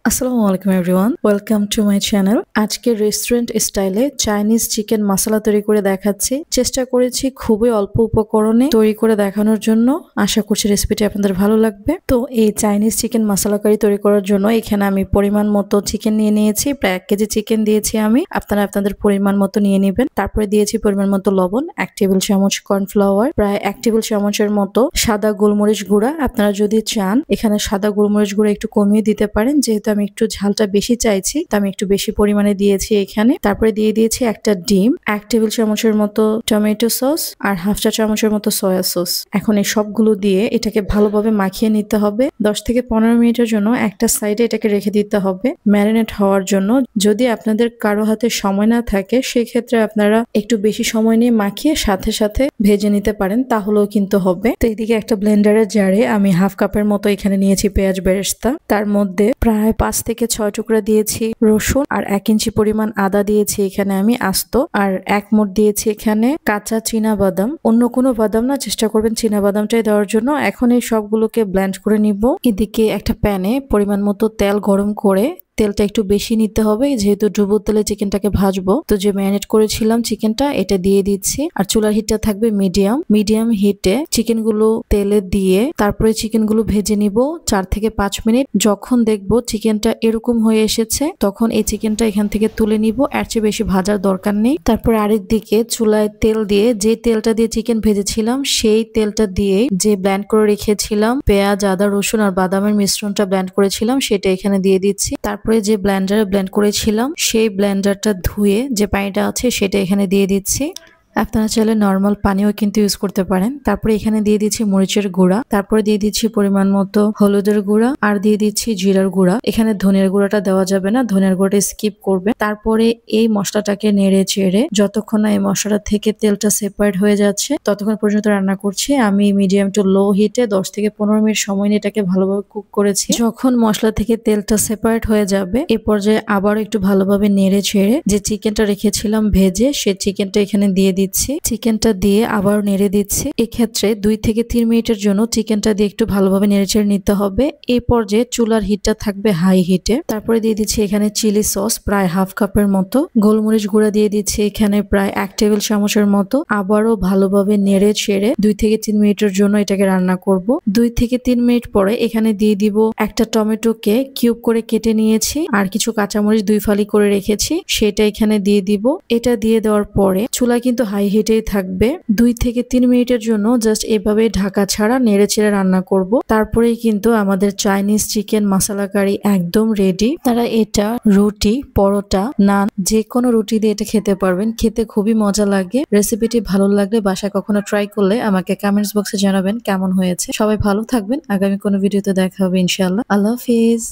আসসালামু আলাইকুম everyone, welcome to my channel. আজকে রেস্টুরেন্ট স্টাইলে চাইনিজ চিকেন মশলা তৈরি করে দেখাচ্ছি। চেষ্টা করেছি খুবই অল্প উপকরণে তৈরি করে দেখানোর জন্য। আশা করছি রেসিপিটি আপনাদের ভালো লাগবে। তো এই চাইনিজ চিকেন মশলা কারি তৈরি করার জন্য এখানে আমি পরিমাণ মতো চিকেন নিয়ে নিয়েছি। প্রায় 1 কেজি চিকেন দিয়েছি আমি। আপনারা আপনাদের পরিমাণ মতো নিয়ে নেবেন। তারপরে দিয়েছি পরিমাণ মতো লবণ, 1 টেবিল চামচ কর্নফ্লাওয়ার, প্রায় 1 টেবিল চামচের মতো সাদা গোলমরিচ গুঁড়া। আপনারা যদি চান এখানে সাদা গোলমরিচ গুঁড়া একটু কমিয়ে দিতে পারেন, যেহেতু আমি একটু ঝালটা বেশি চাইছি তো আমি একটু বেশি পরিমাণে দিয়েছি এখানে। তারপরে দিয়ে দিয়েছি একটা ডিম, 1 টেবিল চামচের মতো টমেটো সস আর হাফ চা চামচের মতো সয়া সস। এখন এই সবগুলো দিয়ে এটাকে ভালোভাবে মাখিয়ে নিতে হবে। 10 থেকে 15 মিনিটের জন্য একটা সাইডে এটাকে রেখে দিতে হবে ম্যারিনেট হওয়ার জন্য। যদি আপনাদের কারো হাতে সময় না থাকে সেক্ষেত্রে আপনারা একটু বেশি সময় নিয়ে মাখিয়ে সাথে সাথে ভেজে নিতে পারেন, তাহলেও কিন্তু হবে। তো এদিকে একটা ব্লেন্ডারের জারে আমি হাফ কাপের মতো এখানে নিয়েছি পেঁয়াজ বেরেস্তা। তার মধ্যে প্রায় 5 থেকে 6 টুকরা দিয়েছি রসুন আর 1 ইঞ্চি পরিমাণ আদা দিয়েছি এখানে আমি আস্ত। আর 1 মুঠ দিয়েছি এখানে কাঁচা চীনা বাদাম। অন্য কোনো বাদাম না, চেষ্টা করবেন চীনা বাদামটাই দেওয়ার জন্য। এখন এই সবগুলোকে ব্লেন্ড করে নিব। এদিকে একটা প্যানে পরিমাণ মতো তেল গরম করে তেলটা একটু বেশি নিতে হবে, যেহেতু ডুবো তেলে চিকেনটাকে ভাজবো। তো যে ম্যারিনেট করেছিলাম চিকেনটা এটা দিয়ে দিচ্ছি। আর চুলার হিটটা থাকবে মিডিয়াম হিটে চিকেনগুলো তেলে দিয়ে তারপরে চিকেনগুলো ভেজে নিব 4 থেকে 5 মিনিট। যখন দেখবো চিকেনটা এরকম হয়ে এসেছে তখন এই চিকেনটা এখান থেকে তুলে নিব। এর চেয়ে বেশি ভাজার দরকার নেই। তারপর আরেক দিকে চুলায় তেল দিয়ে যে তেলটা দিয়ে চিকেন ভেজেছিলাম সেই তেলটা দিয়ে যে ব্লেন্ড করে রেখেছিলাম পেঁয়াজ, আদা, রসুন আর বাদামের মিশ্রণটা ব্লেন্ড করেছিলাম সেটা এখানে দিয়ে দিচ্ছি। তারপরে যে ব্লেন্ডারে ব্লেন্ড করেছিলাম সেই ব্লেন্ডারটা ধুয়ে যে পানিটা আছে সেটা এখানে দিয়ে দিচ্ছি। আপনারা চাইলে নর্মাল পানিও কিন্তু ইউজ করতে পারেন। তারপরে এখানে দিয়ে দিচ্ছি মরিচের গুঁড়া, তারপরে দিয়ে দিচ্ছি পরিমাণ মতো হলুদের গুঁড়া আর দিয়ে দিচ্ছি জিরার গুঁড়া। এখানে ধনের গুঁড়াটা দেওয়া যাবে না, ধনের গুঁড়াটা স্কিপ করবে। তারপরে এই মশলাটাকে নেড়ে চেড়ে যতক্ষণ না এই মশলাটা থেকে তেলটা সেপারেট হয়ে যাচ্ছে ততক্ষণ পর্যন্ত রান্না করছি। আমি মিডিয়াম টু লো হিটে 10 থেকে 15 মিনিট সময় নিয়ে এটাকে ভালোভাবে কুক করেছি। যখন মশলা থেকে তেলটা সেপারেট হয়ে যাবে এ পর্যায়ে আবার একটু ভালোভাবে নেড়ে ছেড়ে যে চিকেনটা রেখেছিলাম ভেজে সে চিকেনটা এখানে দিয়ে দিচ্ছি। চিকেনটা দিয়ে আবার নেড়ে দিচ্ছি। এক্ষেত্রে 2 থেকে 3 মিনিটের জন্য চিকেনটা দিয়ে একটু ভালোভাবে নেড়েচেড়ে নিতে হবে। এই পর্যায়ে চুলার হিটটা থাকবে হাই হিটে। তারপরে দিয়ে দিচ্ছি এখানে চিলি সস প্রায় হাফ কাপের মতো, গোলমরিচ গুঁড়া দিয়ে দিচ্ছি এখানে প্রায় 1 টেবিল চামচের মতো। আবারও ভালোভাবে নেড়ে ছেড়ে 2 থেকে 3 মিনিটের জন্য এটাকে রান্না করব। 2 থেকে 3 মিনিট পরে এখানে দিয়ে দিব একটা টমেটোকে কিউব করে কেটে নিয়েছি আর কিছু কাঁচামরিচ 2 ফালি করে রেখেছি সেটা এখানে দিয়ে দিব। এটা দিয়ে দেওয়ার পরে চুলা কিন্তু হাই হিটেই থাকবে। 2 থেকে 3 মিনিটের জন্য জাস্ট এভাবে ঢাকা ছাড়া নেড়ে চেড়ে রান্না করব। তারপরেই কিন্তু আমাদের চাইনিজ চিকেন মশলা কারি একদম রেডি। তারা এটা রুটি, পরোটা, নান যে কোনো রুটি দিয়ে এটা খেতে পারবেন। খেতে খুবই মজা লাগে। রেসিপিটি ভালো লাগলে বাসায় কখনো ট্রাই করলে আমাকে কমেন্টস বক্সে জানাবেন কেমন হয়েছে। সবাই ভালো থাকবেন। আগামী কোনো ভিডিওতে দেখা হবে ইনশাআল্লাহ। আল্লাহ হাফিজ।